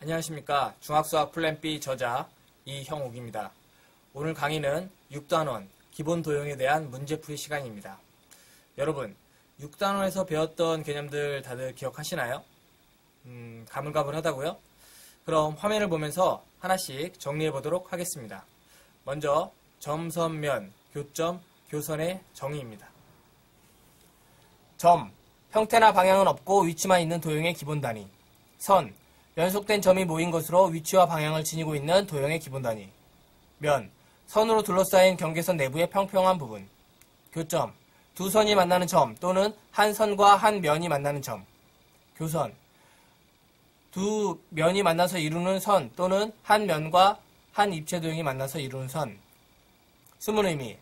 안녕하십니까. 중학수학 플랜 B 저자 이형욱입니다. 오늘 강의는 6단원 기본 도형에 대한 문제풀이 시간입니다. 여러분, 6단원에서 배웠던 개념들 다들 기억하시나요? 가물가물하다고요? 그럼 화면을 보면서 하나씩 정리해 보도록 하겠습니다. 먼저 점, 선, 면, 교점, 교선의 정의입니다. 점, 형태나 방향은 없고 위치만 있는 도형의 기본 단위. 선, 연속된 점이 모인 것으로 위치와 방향을 지니고 있는 도형의 기본 단위. 면, 선으로 둘러싸인 경계선 내부의 평평한 부분. 교점, 두 선이 만나는 점 또는 한 선과 한 면이 만나는 점. 교선, 두 면이 만나서 이루는 선 또는 한 면과 한 입체 도형이 만나서 이루는 선. 숨은 의미,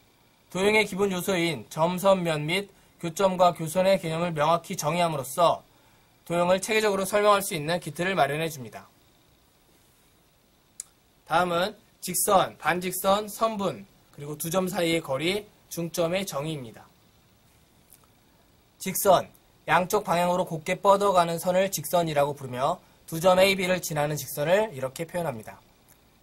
도형의 기본 요소인 점, 선, 면 및 교점과 교선의 개념을 명확히 정의함으로써 도형을 체계적으로 설명할 수 있는 기틀을 마련해 줍니다. 다음은 직선, 반직선, 선분, 그리고 두 점 사이의 거리, 중점의 정의입니다. 직선, 양쪽 방향으로 곱게 뻗어가는 선을 직선이라고 부르며 두 점 A, B를 지나는 직선을 이렇게 표현합니다.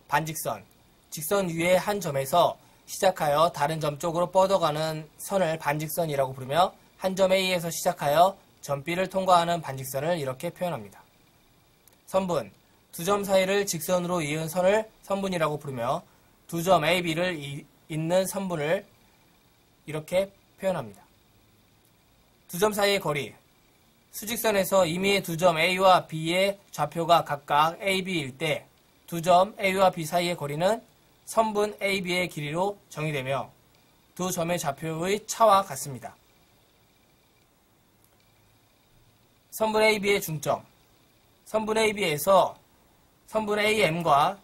반직선, 직선 위의 한 점에서 시작하여 다른 점 쪽으로 뻗어가는 선을 반직선이라고 부르며 한 점 A에서 시작하여 점 B를 통과하는 반직선을 이렇게 표현합니다. 선분, 두 점 사이를 직선으로 이은 선을 선분이라고 부르며 두 점 A, B를 잇는 선분을 이렇게 표현합니다. 두 점 사이의 거리, 수직선에서 임의의 두 점 A와 B의 좌표가 각각 A, B일 때 두 점 A와 B 사이의 거리는 선분 A, B의 길이로 정의되며 두 점의 좌표의 차와 같습니다. 선분 AB의 중점, 선분 AB에서 선분 AM과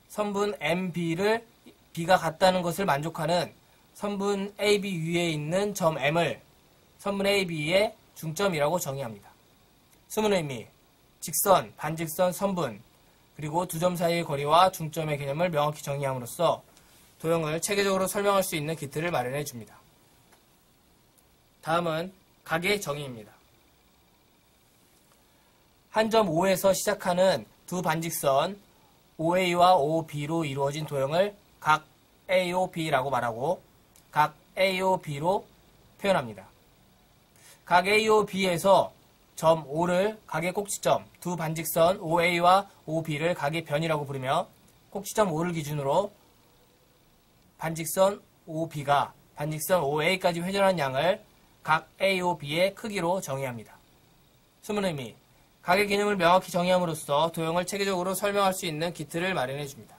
선분 MB를 B가 같다는 것을 만족하는 선분 AB 위에 있는 점 M을 선분 AB의 중점이라고 정의합니다. 숨은 의미, 직선, 반직선, 선분, 그리고 두 점 사이의 거리와 중점의 개념을 명확히 정의함으로써 도형을 체계적으로 설명할 수 있는 기틀을 마련해 줍니다. 다음은 각의 정의입니다. 한 점 O에서 시작하는 두 반직선 OA와 OB로 이루어진 도형을 각 AOB라고 말하고 각 AOB로 표현합니다. 각 AOB에서 점 O를 각의 꼭지점, 두 반직선 OA와 OB를 각의 변이라고 부르며 꼭지점 O를 기준으로 반직선 OB가 반직선 OA까지 회전한 양을 각 AOB의 크기로 정의합니다. 숨은 의미, 각의 개념을 명확히 정의함으로써 도형을 체계적으로 설명할 수 있는 기틀을 마련해 줍니다.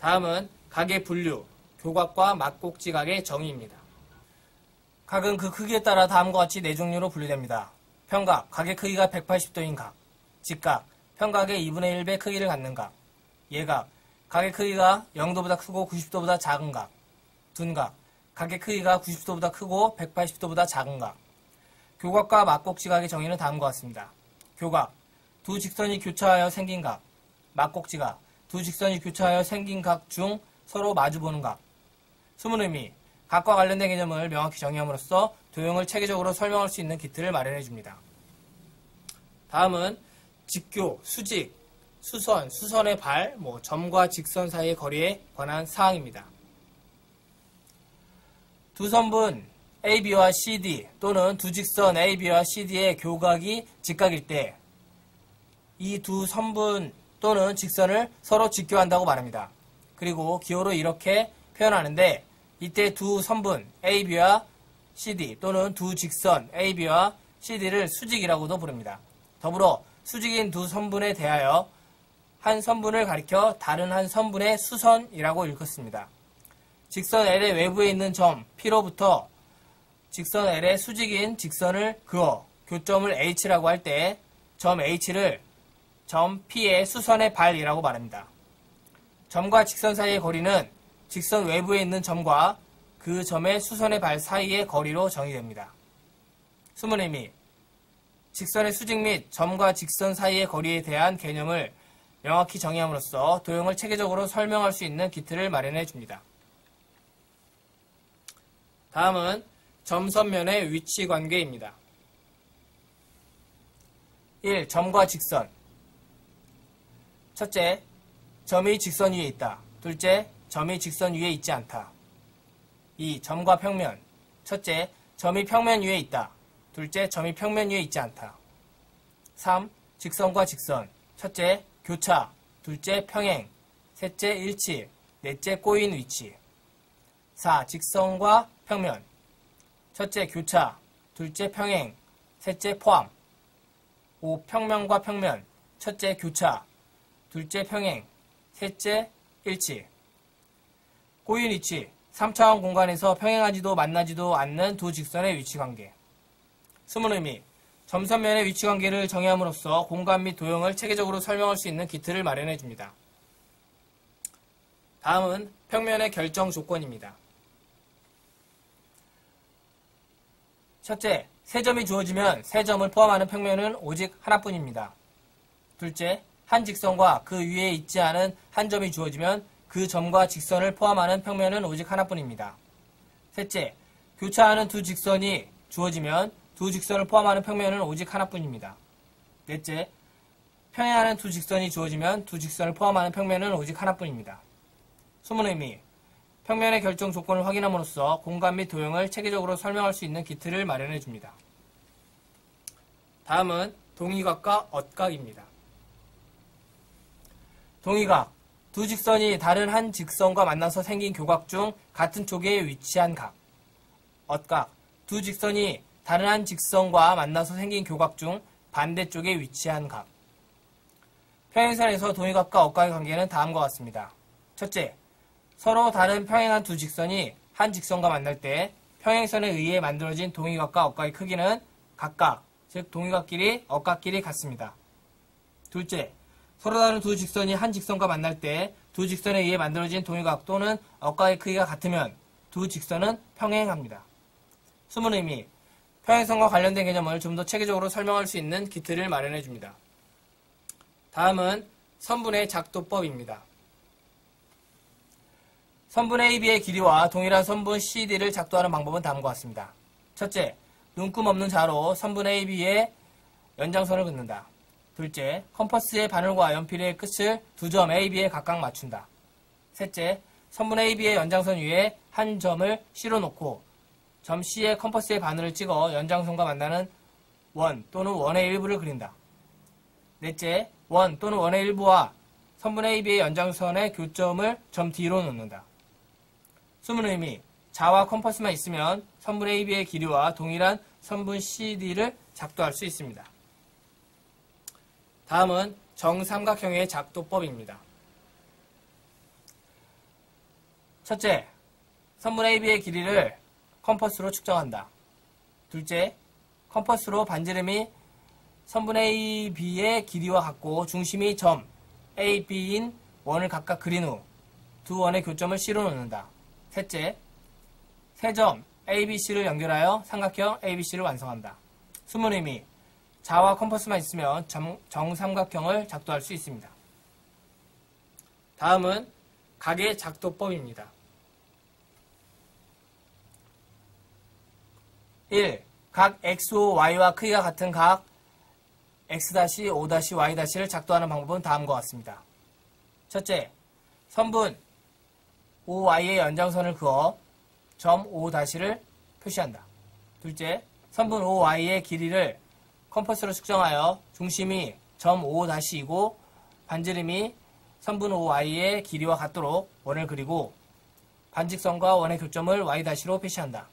다음은 각의 분류, 교각과 막꼭지각의 정의입니다. 각은 그 크기에 따라 다음과 같이 네 종류로 분류됩니다. 평각, 각의 크기가 180도인 각. 직각, 평각의 2분의 1배 크기를 갖는 각. 예각, 각의 크기가 0도보다 크고 90도보다 작은 각. 둔각, 각의 크기가 90도보다 크고 180도보다 작은 각. 교각과 막꼭지각의 정의는 다음과 같습니다. 교각, 두 직선이 교차하여 생긴 각. 막꼭지각, 두 직선이 교차하여 생긴 각 중 서로 마주보는 각. 숨은 의미, 각과 관련된 개념을 명확히 정의함으로써 도형을 체계적으로 설명할 수 있는 기틀을 마련해 줍니다. 다음은 직교, 수직, 수선, 수선의 발, 점과 직선 사이의 거리에 관한 사항입니다. 두 선분 AB와 CD 또는 두 직선 AB와 CD의 교각이 직각일 때 이 두 선분 또는 직선을 서로 직교한다고 말합니다. 그리고 기호로 이렇게 표현하는데 이때 두 선분 AB와 CD 또는 두 직선 AB와 CD를 수직이라고도 부릅니다. 더불어 수직인 두 선분에 대하여 한 선분을 가리켜 다른 한 선분의 수선이라고 일컫습니다. 직선 L의 외부에 있는 점 P로부터 직선 L의 수직인 직선을 그어 교점을 H라고 할 때 점 H를 점 P의 수선의 발이라고 말합니다. 점과 직선 사이의 거리는 직선 외부에 있는 점과 그 점의 수선의 발 사이의 거리로 정의됩니다. 숨은 의미: 직선의 수직 및 점과 직선 사이의 거리에 대한 개념을 명확히 정의함으로써 도형을 체계적으로 설명할 수 있는 기틀을 마련해 줍니다. 다음은 점선면의 위치 관계입니다. 1. 점과 직선. 첫째, 점이 직선 위에 있다. 둘째, 점이 직선 위에 있지 않다. 2. 점과 평면. 첫째, 점이 평면 위에 있다. 둘째, 점이 평면 위에 있지 않다. 3. 직선과 직선. 첫째, 교차. 둘째, 평행. 셋째, 일치. 넷째, 꼬인 위치. 4. 직선과 평면. 첫째, 교차. 둘째, 평행. 셋째, 포함. 5. 평면과 평면. 첫째, 교차. 둘째, 평행. 셋째, 일치. 꼬인 위치. 3차원 공간에서 평행하지도 만나지도 않는 두 직선의 위치관계. 숨은 의미: 점선면의 위치관계를 정의함으로써 공간 및 도형을 체계적으로 설명할 수 있는 기틀을 마련해 줍니다. 다음은 평면의 결정 조건입니다. 첫째, 세 점이 주어지면 세 점을 포함하는 평면은 오직 하나뿐입니다. 둘째, 한 직선과 그 위에 있지 않은 한 점이 주어지면 그 점과 직선을 포함하는 평면은 오직 하나뿐입니다. 셋째, 교차하는 두 직선이 주어지면 두 직선을 포함하는 평면은 오직 하나뿐입니다. 넷째, 평행하는 두 직선이 주어지면 두 직선을 포함하는 평면은 오직 하나뿐입니다. 숨은 의미: 평면의 결정 조건을 확인함으로써 공간 및 도형을 체계적으로 설명할 수 있는 기틀을 마련해 줍니다. 다음은 동의각과 엇각입니다. 동의각: 두 직선이 다른 한 직선과 만나서 생긴 교각 중 같은 쪽에 위치한 각. 엇각: 두 직선이 다른 한 직선과 만나서 생긴 교각 중 반대쪽에 위치한 각. 평행선에서 동의각과 엇각의 관계는 다음과 같습니다. 첫째, 서로 다른 평행한 두 직선이 한 직선과 만날 때 평행선에 의해 만들어진 동의각과 엇각의 크기는 각각, 즉 동의각끼리 엇각끼리 같습니다. 둘째, 서로 다른 두 직선이 한 직선과 만날 때 두 직선에 의해 만들어진 동의각 또는 엇각의 크기가 같으면 두 직선은 평행합니다. 숨은 의미: 평행선과 관련된 개념을 좀 더 체계적으로 설명할 수 있는 기틀을 마련해 줍니다. 다음은 선분의 작도법입니다. 선분 AB의 길이와 동일한 선분 CD를 작도하는 방법은 다음과 같습니다. 첫째, 눈금 없는 자로 선분 AB의 연장선을 긋는다. 둘째, 컴퍼스의 바늘과 연필의 끝을 두 점 AB에 각각 맞춘다. 셋째, 선분 AB의 연장선 위에 한 점을 실어놓고 점 C에 컴퍼스의 바늘을 찍어 연장선과 만나는 원 또는 원의 일부를 그린다. 넷째, 원 또는 원의 일부와 선분 AB의 연장선의 교점을 점 D로 놓는다. 숨은 의미: 자와 컴퍼스만 있으면 선분 AB의 길이와 동일한 선분 CD를 작도할 수 있습니다. 다음은 정삼각형의 작도법입니다. 첫째, 선분 AB의 길이를 컴퍼스로 측정한다. 둘째, 컴퍼스로 반지름이 선분 AB의 길이와 같고 중심이 점 AB인 원을 각각 그린 후 두 원의 교점을 C로 놓는다. 셋째, 세 점 ABC를 연결하여 삼각형 ABC를 완성한다. 숨은 의미: 자와 컴퍼스만 있으면 정삼각형을 작도할 수 있습니다. 다음은 각의 작도법입니다. 1. 각 XOY와 크기가 같은 각 X-O-Y-를 작도하는 방법은 다음과 같습니다. 첫째, 선분 OY의 연장선을 그어 점 O-를 표시한다. 둘째, 선분 OY의 길이를 컴퍼스로 측정하여 중심이 점 O-이고 반지름이 선분 OY의 길이와 같도록 원을 그리고 반직선과 원의 교점을 Y-로 표시한다.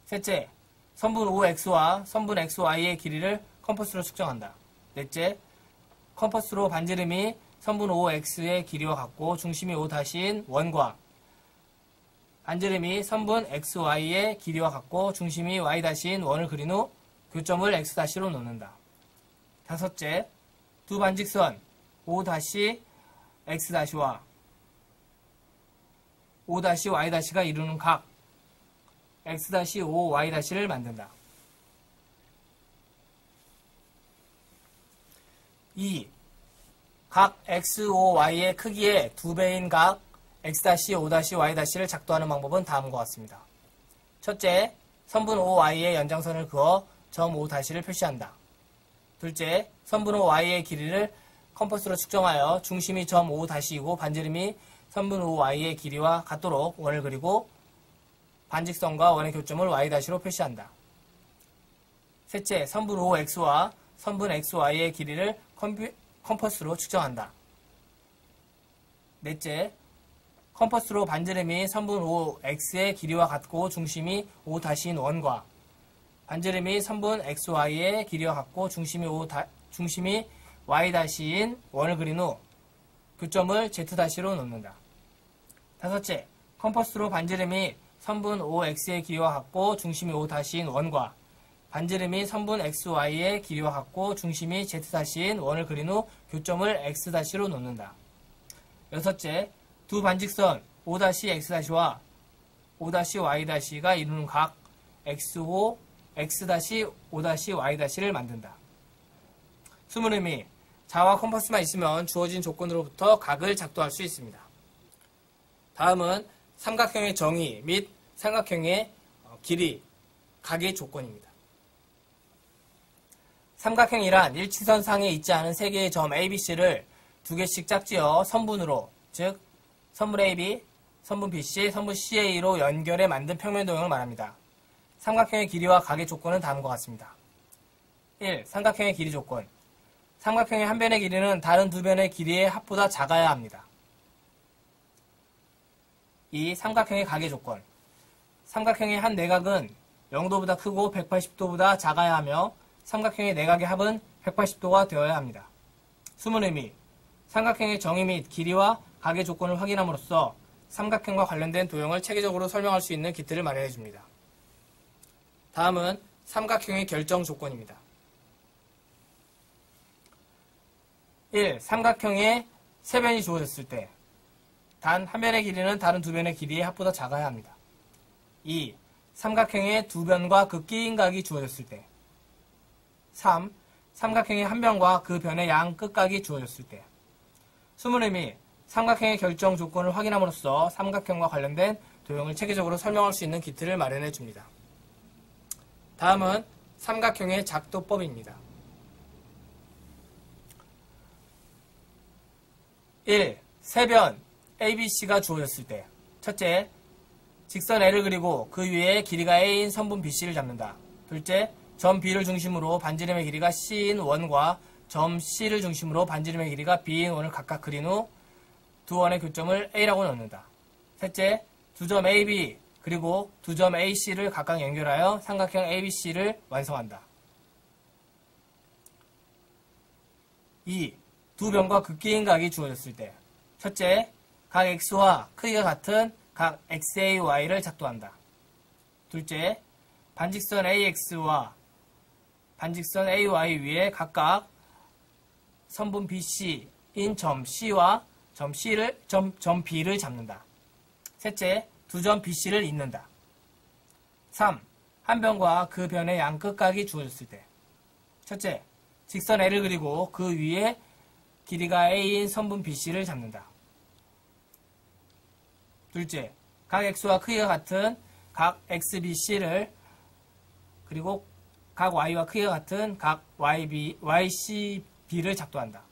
셋째, 선분 OX와 선분 XY의 길이를 컴퍼스로 측정한다. 넷째, 컴퍼스로 반지름이 선분 OX의 길이와 같고 중심이 O-인 원과 반지름이 선분 XY의 길이와 같고 중심이 Y-인 원을 그린 후 교점을 X-로 놓는다. 다섯째, 두 반직선 O-X-와 O-Y-가 이루는 각 X-O-Y-를 만든다. 2. 각 XOY의 크기의 2배인 각 X-O-Y-를 작도하는 방법은 다음과 같습니다. 첫째, 선분 OY의 연장선을 그어 점 O-를 표시한다. 둘째, 선분 OY의 길이를 컴퍼스로 측정하여 중심이 점 O-이고 반지름이 선분 OY의 길이와 같도록 원을 그리고 반직선과 원의 교점을 Y-로 표시한다. 셋째, 선분 OX와 선분 XY의 길이를 컴퍼스로 측정한다. 넷째, 컴퍼스로 반지름이 선분 OX의 길이와 같고 중심이 O-인 원과 반지름이 선분 XY의 길이와 같고 중심이 Y-인 원을 그린 후 교점을 Z-로 놓는다. 다섯째, 컴퍼스로 반지름이 선분 OX의 길이와 같고 중심이 O-인 원과 반지름이 선분 XY의 길이와 같고 중심이 Z-인 원을 그린 후 교점을 X-로 놓는다. 여섯째, 두 반직선 O-X-와 O-Y-가 이루는 각 XO, X-O-Y-를 만든다. 수문의미, 자와 컴퍼스만 있으면 주어진 조건으로부터 각을 작도할 수 있습니다. 다음은 삼각형의 정의 및 삼각형의 길이, 각의 조건입니다. 삼각형이란 일치선상에 있지 않은 세 개의 점 ABC를 두 개씩 짝지어 선분으로, 즉 선분 AB, 선분 BC, 선분 CA로 연결해 만든 평면 도형을 말합니다. 삼각형의 길이와 각의 조건은 다음과 같습니다. 1. 삼각형의 길이 조건. 삼각형의 한 변의 길이는 다른 두 변의 길이의 합보다 작아야 합니다. 2. 삼각형의 각의 조건. 삼각형의 한 내각은 0도보다 크고 180도보다 작아야 하며 삼각형의 내각의 합은 180도가 되어야 합니다. 수문의미, 삼각형의 정의 및 길이와 각의 조건을 확인함으로써 삼각형과 관련된 도형을 체계적으로 설명할 수 있는 기틀을 마련해 줍니다. 다음은 삼각형의 결정 조건입니다. 1. 삼각형의 세 변이 주어졌을 때 단 한 변의 길이는 다른 두 변의 길이의 합보다 작아야 합니다. 2. 삼각형의 두 변과 그 끼인 각이 주어졌을 때 3. 삼각형의 한 변과 그 변의 양 끝각이 주어졌을 때 수문의미, 삼각형의 결정 조건을 확인함으로써 삼각형과 관련된 도형을 체계적으로 설명할 수 있는 기틀을 마련해 줍니다. 다음은 삼각형의 작도법입니다. 1. 세변 ABC가 주어졌을 때 첫째, 직선 L을 그리고 그 위에 길이가 A인 선분 BC를 잡는다. 둘째, 점 B를 중심으로 반지름의 길이가 C인 원과 점 C를 중심으로 반지름의 길이가 B인 원을 각각 그린 후 두 원의 교점을 A라고 넣는다. 셋째, 두 점 AB 그리고 두 점 AC를 각각 연결하여 삼각형 ABC를 완성한다. 2. 두 변과 극기인 각이 주어졌을 때 첫째, 각 X와 크기가 같은 각 XAY를 작도한다. 둘째, 반직선 AX와 반직선 AY 위에 각각 선분 BC인 점 C와 점 B를 잡는다. 셋째, 두 점 BC를 잇는다. 3. 한 변과 그 변의 양 끝각이 주어졌을 때 첫째, 직선 L을 그리고 그 위에 길이가 A인 선분 BC를 잡는다. 둘째, 각 X와 크기가 같은 각 XBC를 그리고 각 Y와 크기가 같은 각 YCB를 작도한다.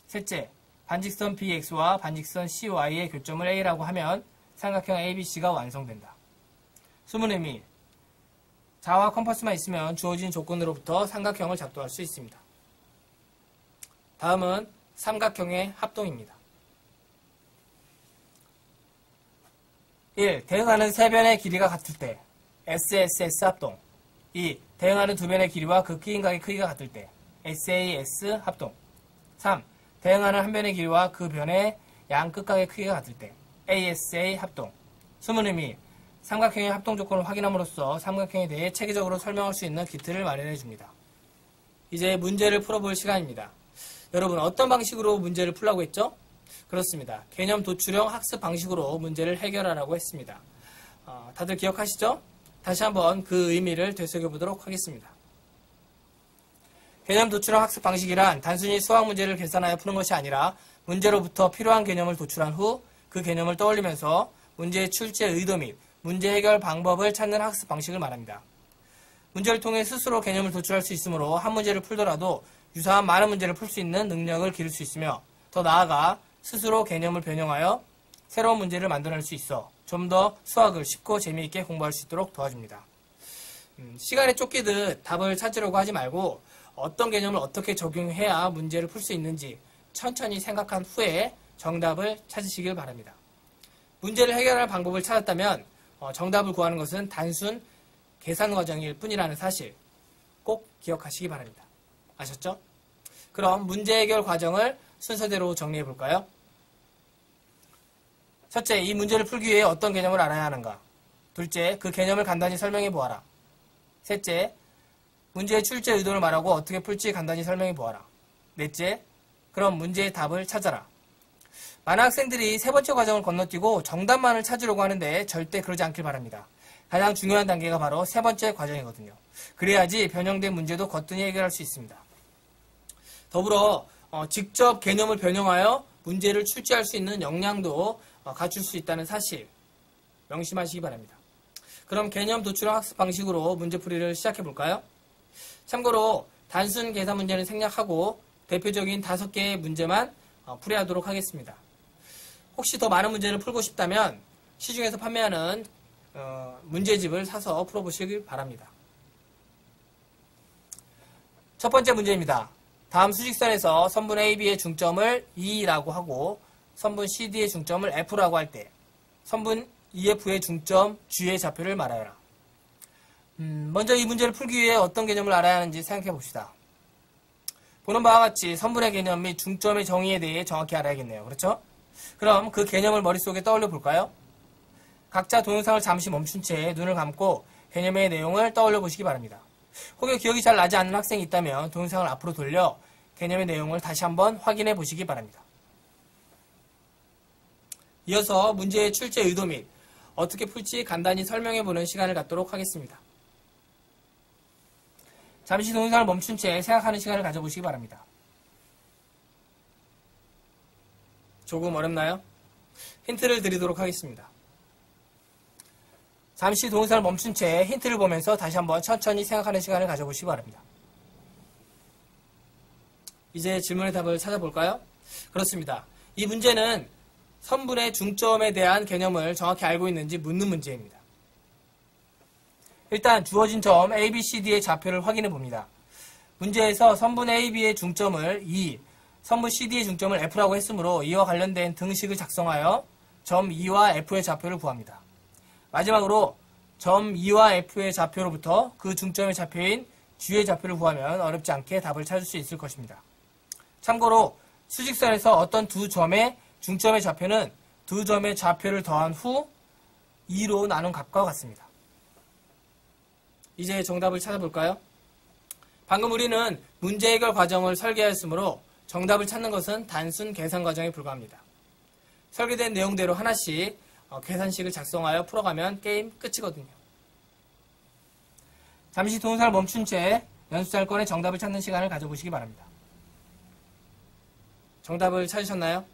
셋째, 반직선 BX와 반직선 CY의 교점을 A라고 하면 삼각형 ABC가 완성된다. 수문의미, 자와 컴퍼스만 있으면 주어진 조건으로부터 삼각형을 작도할 수 있습니다. 다음은 삼각형의 합동입니다. 1. 대응하는 세 변의 길이가 같을 때 SSS 합동. 2. 대응하는 두 변의 길이와 그 끼인 각의 크기가 같을 때 SAS 합동. 3. 대응하는 한 변의 길이와 그 변의 양 끝각의 크기가 같을 때 ASA 합동. 숨은 의미, 삼각형의 합동 조건을 확인함으로써 삼각형에 대해 체계적으로 설명할 수 있는 기틀을 마련해 줍니다. 이제 문제를 풀어볼 시간입니다. 여러분, 어떤 방식으로 문제를 풀라고 했죠? 그렇습니다. 개념 도출형 학습 방식으로 문제를 해결하라고 했습니다. 다들 기억하시죠? 다시 한번 그 의미를 되새겨보도록 하겠습니다. 개념 도출형 학습 방식이란 단순히 수학 문제를 계산하여 푸는 것이 아니라 문제로부터 필요한 개념을 도출한 후 그 개념을 떠올리면서 문제의 출제 의도 및 문제 해결 방법을 찾는 학습 방식을 말합니다. 문제를 통해 스스로 개념을 도출할 수 있으므로 한 문제를 풀더라도 유사한 많은 문제를 풀 수 있는 능력을 기를 수 있으며 더 나아가 스스로 개념을 변형하여 새로운 문제를 만들어낼 수 있어 좀 더 수학을 쉽고 재미있게 공부할 수 있도록 도와줍니다. 시간에 쫓기듯 답을 찾으려고 하지 말고 어떤 개념을 어떻게 적용해야 문제를 풀 수 있는지 천천히 생각한 후에 정답을 찾으시길 바랍니다. 문제를 해결할 방법을 찾았다면 정답을 구하는 것은 단순 계산 과정일 뿐이라는 사실 꼭 기억하시기 바랍니다. 아셨죠? 그럼 문제 해결 과정을 순서대로 정리해 볼까요? 첫째, 이 문제를 풀기 위해 어떤 개념을 알아야 하는가? 둘째, 그 개념을 간단히 설명해 보아라. 셋째, 문제의 출제 의도를 말하고 어떻게 풀지 간단히 설명해 보아라. 넷째, 그럼 문제의 답을 찾아라. 많은 학생들이 세 번째 과정을 건너뛰고 정답만을 찾으려고 하는데 절대 그러지 않길 바랍니다. 가장 중요한 단계가 바로 세 번째 과정이거든요. 그래야지 변형된 문제도 거뜬히 해결할 수 있습니다. 더불어 직접 개념을 변형하여 문제를 출제할 수 있는 역량도 갖출 수 있다는 사실 명심하시기 바랍니다. 그럼 개념 도출형 학습 방식으로 문제풀이를 시작해 볼까요? 참고로 단순 계산 문제는 생략하고 대표적인 5개의 문제만 풀이하도록 하겠습니다. 혹시 더 많은 문제를 풀고 싶다면 시중에서 판매하는 문제집을 사서 풀어보시길 바랍니다. 첫 번째 문제입니다. 다음 수직선에서 선분 AB의 중점을 E라고 하고 선분 CD의 중점을 F라고 할 때 선분 EF의 중점 G의 좌표를 말하여라. 먼저 이 문제를 풀기 위해 어떤 개념을 알아야 하는지 생각해 봅시다. 보는 바와 같이 선분의 개념 및 중점의 정의에 대해 정확히 알아야겠네요. 그렇죠? 그럼 그 개념을 머릿속에 떠올려 볼까요? 각자 동영상을 잠시 멈춘 채 눈을 감고 개념의 내용을 떠올려 보시기 바랍니다. 혹여 기억이 잘 나지 않는 학생이 있다면 동영상을 앞으로 돌려 개념의 내용을 다시 한번 확인해 보시기 바랍니다. 이어서 문제의 출제 의도 및 어떻게 풀지 간단히 설명해 보는 시간을 갖도록 하겠습니다. 잠시 동영상을 멈춘 채 생각하는 시간을 가져보시기 바랍니다. 조금 어렵나요? 힌트를 드리도록 하겠습니다. 잠시 동영상을 멈춘 채 힌트를 보면서 다시 한번 천천히 생각하는 시간을 가져보시기 바랍니다. 이제 질문의 답을 찾아볼까요? 그렇습니다. 이 문제는 선분의 중점에 대한 개념을 정확히 알고 있는지 묻는 문제입니다. 일단 주어진 점 A, B, C, D의 좌표를 확인해 봅니다. 문제에서 선분 A, B의 중점을 E, 선분 CD의 중점을 F라고 했으므로 이와 관련된 등식을 작성하여 점 E와 F의 좌표를 구합니다. 마지막으로 점 E와 F의 좌표로부터 그 중점의 좌표인 G의 좌표를 구하면 어렵지 않게 답을 찾을 수 있을 것입니다. 참고로 수직선에서 어떤 두 점의 중점의 좌표는 두 점의 좌표를 더한 후 2로 나눈 값과 같습니다. 이제 정답을 찾아볼까요? 방금 우리는 문제 해결 과정을 설계하였으므로 정답을 찾는 것은 단순 계산 과정에 불과합니다. 설계된 내용대로 하나씩 계산식을 작성하여 풀어가면 게임 끝이거든요. 잠시 동영상을 멈춘 채 연습장을 꺼내 정답을 찾는 시간을 가져보시기 바랍니다. 정답을 찾으셨나요?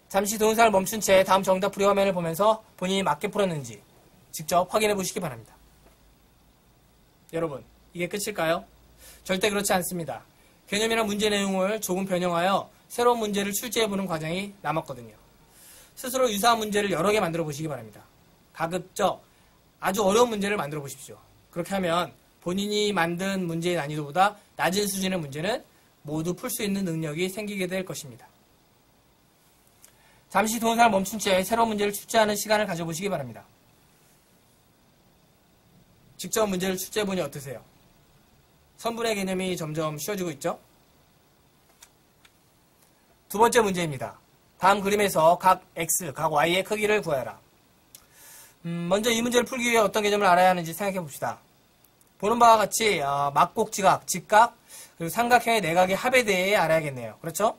잠시 동영상을 멈춘 채 다음 정답 풀이 화면을 보면서 본인이 맞게 풀었는지 직접 확인해 보시기 바랍니다. 여러분, 이게 끝일까요? 절대 그렇지 않습니다. 개념이나 문제 내용을 조금 변형하여 새로운 문제를 출제해보는 과정이 남았거든요. 스스로 유사한 문제를 여러 개 만들어 보시기 바랍니다. 가급적 아주 어려운 문제를 만들어 보십시오. 그렇게 하면 본인이 만든 문제의 난이도보다 낮은 수준의 문제는 모두 풀 수 있는 능력이 생기게 될 것입니다. 잠시 동영상을 멈춘 채 새로운 문제를 출제하는 시간을 가져보시기 바랍니다. 직접 문제를 출제해보니 어떠세요? 선분의 개념이 점점 쉬워지고 있죠? 두 번째 문제입니다. 다음 그림에서 각 X, 각 Y의 크기를 구하여라. 먼저 이 문제를 풀기 위해 어떤 개념을 알아야 하는지 생각해 봅시다. 보는 바와 같이 막곡지각, 직각, 그리고 삼각형의 내각의 합에 대해 알아야겠네요. 그렇죠?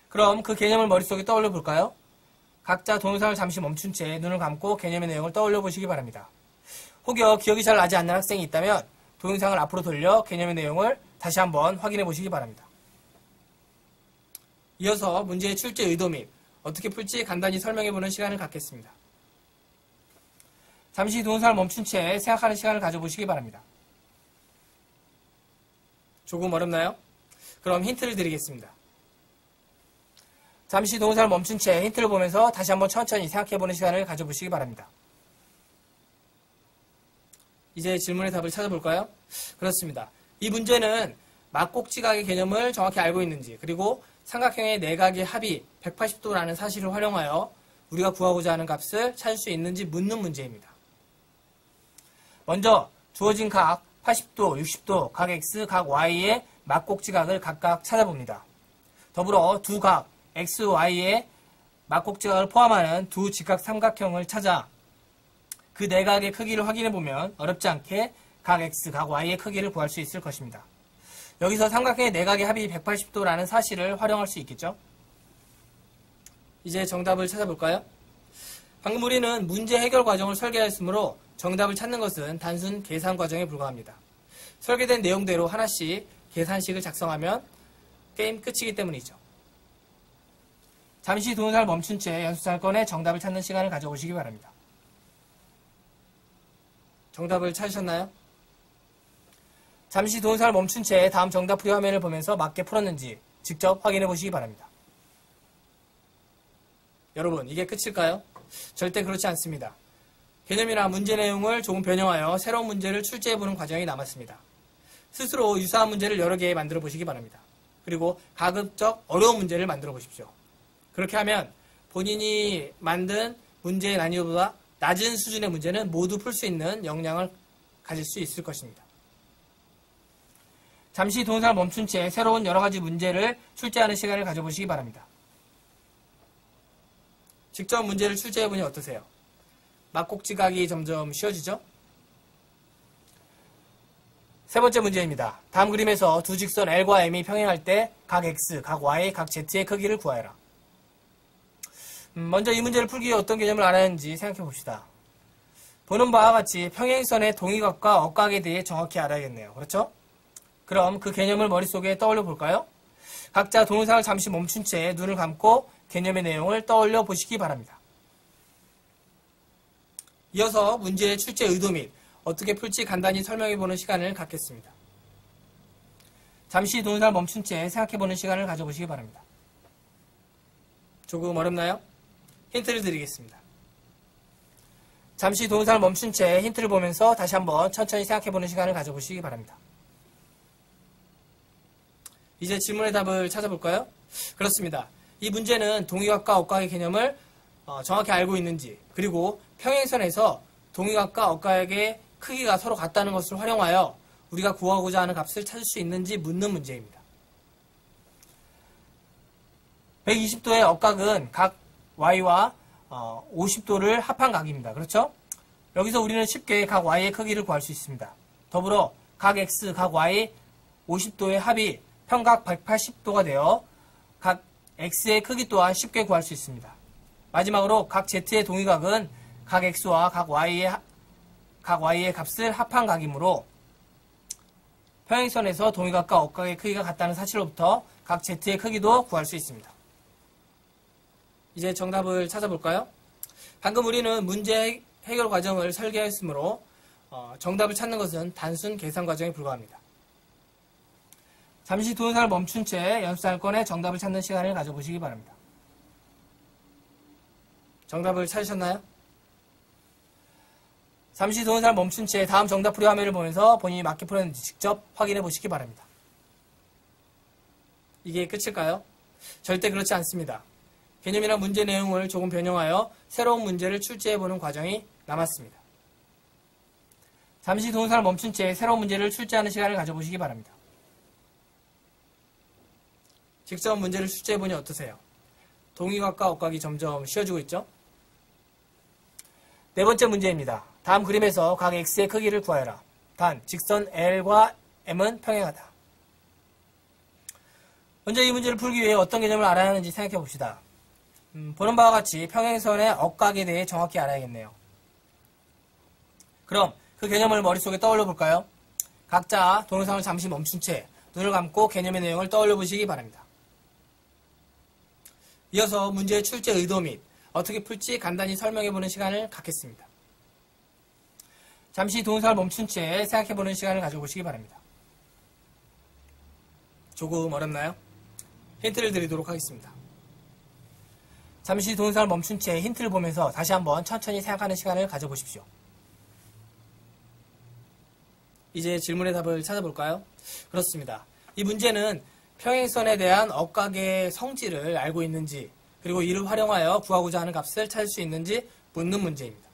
그럼 그 개념을 머릿속에 떠올려 볼까요? 각자 동영상을 잠시 멈춘 채 눈을 감고 개념의 내용을 떠올려 보시기 바랍니다. 혹여 기억이 잘 나지 않는 학생이 있다면 동영상을 앞으로 돌려 개념의 내용을 다시 한번 확인해 보시기 바랍니다. 이어서 문제의 출제 의도 및 어떻게 풀지 간단히 설명해 보는 시간을 갖겠습니다. 잠시 동영상을 멈춘 채 생각하는 시간을 가져보시기 바랍니다. 조금 어렵나요? 그럼 힌트를 드리겠습니다. 잠시 동영상을 멈춘 채 힌트를 보면서 다시 한번 천천히 생각해보는 시간을 가져보시기 바랍니다. 이제 질문의 답을 찾아볼까요? 그렇습니다. 이 문제는 막곡지각의 개념을 정확히 알고 있는지, 그리고 삼각형의 내각의 합이 180도라는 사실을 활용하여 우리가 구하고자 하는 값을 찾을 수 있는지 묻는 문제입니다. 먼저 주어진 각 80도, 60도, 각 X, 각 Y의 막곡지각을 각각 찾아봅니다. 더불어 두 각 X, Y의 막곡지각을 포함하는 두 직각 삼각형을 찾아 그 내각의 크기를 확인해보면 어렵지 않게 각 X, 각 Y의 크기를 구할 수 있을 것입니다. 여기서 삼각형의 내각의 합이 180도라는 사실을 활용할 수 있겠죠? 이제 정답을 찾아볼까요? 방금 우리는 문제 해결 과정을 설계하였으므로 정답을 찾는 것은 단순 계산 과정에 불과합니다. 설계된 내용대로 하나씩 계산식을 작성하면 게임 끝이기 때문이죠. 잠시 동영상을 멈춘 채 연습장을 꺼내 정답을 찾는 시간을 가져보시기 바랍니다. 정답을 찾으셨나요? 잠시 동영상을 멈춘 채 다음 정답 풀이 화면을 보면서 맞게 풀었는지 직접 확인해 보시기 바랍니다. 여러분, 이게 끝일까요? 절대 그렇지 않습니다. 개념이나 문제 내용을 조금 변형하여 새로운 문제를 출제해보는 과정이 남았습니다. 스스로 유사한 문제를 여러 개 만들어 보시기 바랍니다. 그리고 가급적 어려운 문제를 만들어 보십시오. 그렇게 하면 본인이 만든 문제의 난이도보다 낮은 수준의 문제는 모두 풀 수 있는 역량을 가질 수 있을 것입니다. 잠시 동영상을 멈춘 채 새로운 여러 가지 문제를 출제하는 시간을 가져보시기 바랍니다. 직접 문제를 출제해보니 어떠세요? 막곡지각이 점점 쉬워지죠? 세 번째 문제입니다. 다음 그림에서 두 직선 L과 M이 평행할 때 각 X, 각 Y, 각 Z의 크기를 구하여라. 먼저 이 문제를 풀기 위해 어떤 개념을 알아야 하는지 생각해 봅시다. 보는 바와 같이 평행선의 동위각과 억각에 대해 정확히 알아야겠네요. 그렇죠? 그럼 그 개념을 머릿속에 떠올려 볼까요? 각자 동영상을 잠시 멈춘 채 눈을 감고 개념의 내용을 떠올려 보시기 바랍니다. 이어서 문제의 출제 의도 및 어떻게 풀지 간단히 설명해 보는 시간을 갖겠습니다. 잠시 동영상을 멈춘 채 생각해 보는 시간을 가져보시기 바랍니다. 조금 어렵나요? 힌트를 드리겠습니다. 잠시 동영상을 멈춘 채 힌트를 보면서 다시 한번 천천히 생각해 보는 시간을 가져보시기 바랍니다. 이제 질문의 답을 찾아볼까요? 그렇습니다. 이 문제는 동위각과 억각의 개념을 정확히 알고 있는지, 그리고 평행선에서 동위각과 억각의 크기가 서로 같다는 것을 활용하여 우리가 구하고자 하는 값을 찾을 수 있는지 묻는 문제입니다. 120도의 억각은 각 Y와 50도를 합한 각입니다. 그렇죠? 여기서 우리는 쉽게 각 Y의 크기를 구할 수 있습니다. 더불어 각 X, 각 Y 50도의 합이 평각 180도가 되어 각 X의 크기 또한 쉽게 구할 수 있습니다. 마지막으로 각 Z의 동위각은 각 X와 각 Y의 값을 합한 각이므로 평행선에서 동위각과 억각의 크기가 같다는 사실로부터 각 Z의 크기도 구할 수 있습니다. 이제 정답을 찾아볼까요? 방금 우리는 문제 해결 과정을 설계했으므로 정답을 찾는 것은 단순 계산 과정에 불과합니다. 잠시 동영상을 멈춘 채 연습장을 꺼내 정답을 찾는 시간을 가져보시기 바랍니다. 정답을 찾으셨나요? 잠시 동영상을 멈춘 채 다음 정답 풀이 화면을 보면서 본인이 맞게 풀었는지 직접 확인해 보시기 바랍니다. 이게 끝일까요? 절대 그렇지 않습니다. 개념이나 문제 내용을 조금 변형하여 새로운 문제를 출제해보는 과정이 남았습니다. 잠시 동영상을 멈춘 채 새로운 문제를 출제하는 시간을 가져보시기 바랍니다. 직접 문제를 출제해보니 어떠세요? 동위각과 억각이 점점 쉬워지고 있죠? 네 번째 문제입니다. 다음 그림에서 각 x의 크기를 구하여라. 단, 직선 L과 M은 평행하다. 먼저 이 문제를 풀기 위해 어떤 개념을 알아야 하는지 생각해 봅시다. 보는 바와 같이 평행선의 억각에 대해 정확히 알아야겠네요. 그럼 그 개념을 머릿속에 떠올려 볼까요? 각자 동영상을 잠시 멈춘 채 눈을 감고 개념의 내용을 떠올려 보시기 바랍니다. 이어서 문제의 출제 의도 및 어떻게 풀지 간단히 설명해 보는 시간을 갖겠습니다. 잠시 동영상을 멈춘 채 생각해 보는 시간을 가져보시기 바랍니다. 조금 어렵나요? 힌트를 드리도록 하겠습니다. 잠시 동영상을 멈춘 채 힌트를 보면서 다시 한번 천천히 생각하는 시간을 가져보십시오. 이제 질문의 답을 찾아볼까요? 그렇습니다. 이 문제는 평행선에 대한 억각의 성질을 알고 있는지, 그리고 이를 활용하여 구하고자 하는 값을 찾을 수 있는지 묻는 문제입니다.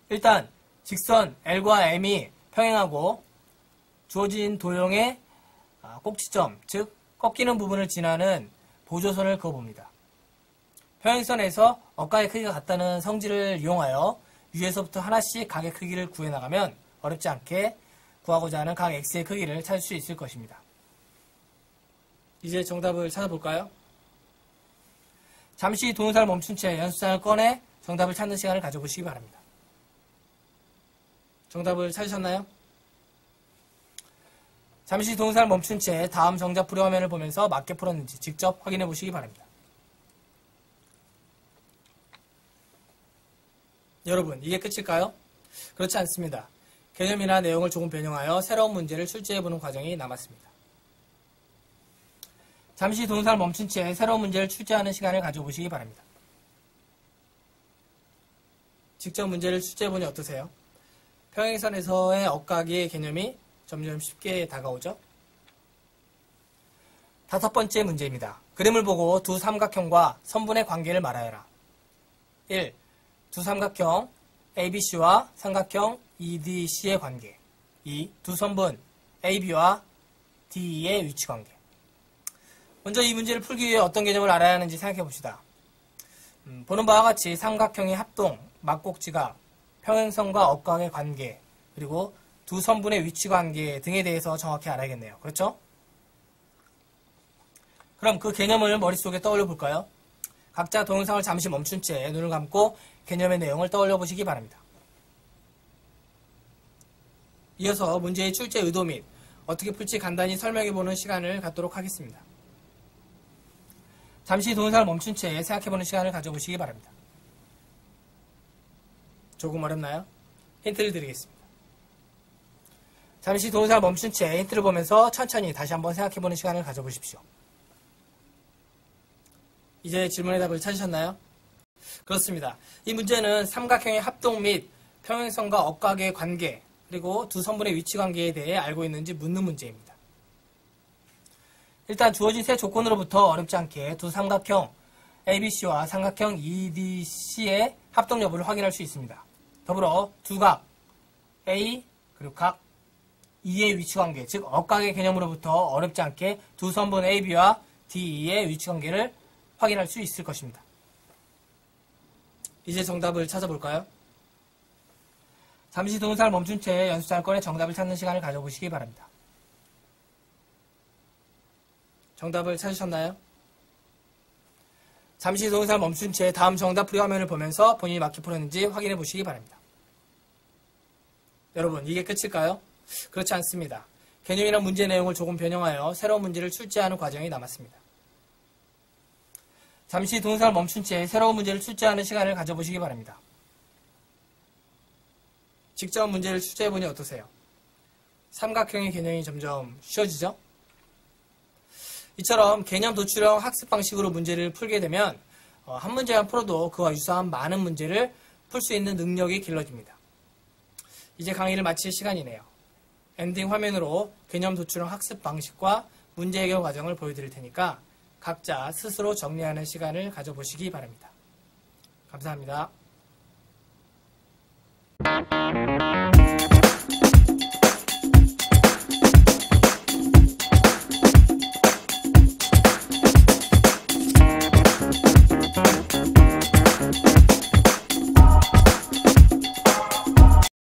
일단 직선 L과 M이 평행하고 주어진 도형의 꼭지점, 즉 꺾이는 부분을 지나는 보조선을 그어봅니다. 평행선에서 억각의 크기가 같다는 성질을 이용하여 위에서부터 하나씩 각의 크기를 구해나가면 어렵지 않게 구하고자 하는 각 x의 크기를 찾을 수 있을 것입니다. 이제 정답을 찾아볼까요? 잠시 동영상을 멈춘 채 연습장을 꺼내 정답을 찾는 시간을 가져보시기 바랍니다. 정답을 찾으셨나요? 잠시 동영상을 멈춘 채 다음 정답 풀이 화면을 보면서 맞게 풀었는지 직접 확인해 보시기 바랍니다. 여러분, 이게 끝일까요? 그렇지 않습니다. 개념이나 내용을 조금 변형하여 새로운 문제를 출제해보는 과정이 남았습니다. 잠시 동영상을 멈춘 채 새로운 문제를 출제하는 시간을 가져보시기 바랍니다. 직접 문제를 출제해보니 어떠세요? 평행선에서의 억각의 개념이 점점 쉽게 다가오죠? 다섯 번째 문제입니다. 그림을 보고 두 삼각형과 선분의 관계를 말하여라. 1. 두 삼각형 ABC와 삼각형 EDC의 관계. 2. 두 선분 AB와 DE의 위치관계. 먼저 이 문제를 풀기 위해 어떤 개념을 알아야 하는지 생각해 봅시다. 보는 바와 같이 삼각형의 합동, 막꼭지각, 평행선과 억각의 관계, 그리고 두 선분의 위치관계 등에 대해서 정확히 알아야겠네요. 그렇죠? 그럼 그 개념을 머릿속에 떠올려 볼까요? 각자 동영상을 잠시 멈춘 채 눈을 감고 개념의 내용을 떠올려 보시기 바랍니다. 이어서 문제의 출제 의도 및 어떻게 풀지 간단히 설명해 보는 시간을 갖도록 하겠습니다. 잠시 동영상을 멈춘 채 생각해 보는 시간을 가져보시기 바랍니다. 조금 어렵나요? 힌트를 드리겠습니다. 잠시 동영상을 멈춘 채 힌트를 보면서 천천히 다시 한번 생각해 보는 시간을 가져보십시오. 이제 질문의 답을 찾으셨나요? 그렇습니다. 이 문제는 삼각형의 합동 및 평행선과 억각의 관계, 그리고 두 선분의 위치관계에 대해 알고 있는지 묻는 문제입니다. 일단 주어진 세 조건으로부터 어렵지 않게 두 삼각형 ABC와 삼각형 EDC의 합동 여부를 확인할 수 있습니다. 더불어 두 각 A 그리고 각 E의 위치관계, 즉 억각의 개념으로부터 어렵지 않게 두 선분 AB와 DE의 위치관계를 확인할 수 있을 것입니다. 이제 정답을 찾아볼까요? 잠시 동영상을 멈춘 채 연습장을 꺼내 정답을 찾는 시간을 가져보시기 바랍니다. 정답을 찾으셨나요? 잠시 동영상을 멈춘 채 다음 정답 풀이 화면을 보면서 본인이 맞게 풀었는지 확인해 보시기 바랍니다. 여러분, 이게 끝일까요? 그렇지 않습니다. 개념이나 문제 내용을 조금 변형하여 새로운 문제를 출제하는 과정이 남았습니다. 잠시 동영상을 멈춘 채 새로운 문제를 출제하는 시간을 가져보시기 바랍니다. 직접 문제를 출제해보니 어떠세요? 삼각형의 개념이 점점 쉬워지죠? 이처럼 개념 도출형 학습 방식으로 문제를 풀게 되면 한 문제만 풀어도 그와 유사한 많은 문제를 풀 수 있는 능력이 길러집니다. 이제 강의를 마칠 시간이네요. 엔딩 화면으로 개념 도출형 학습 방식과 문제 해결 과정을 보여드릴 테니까 각자 스스로 정리하는 시간을 가져보시기 바랍니다. 감사합니다.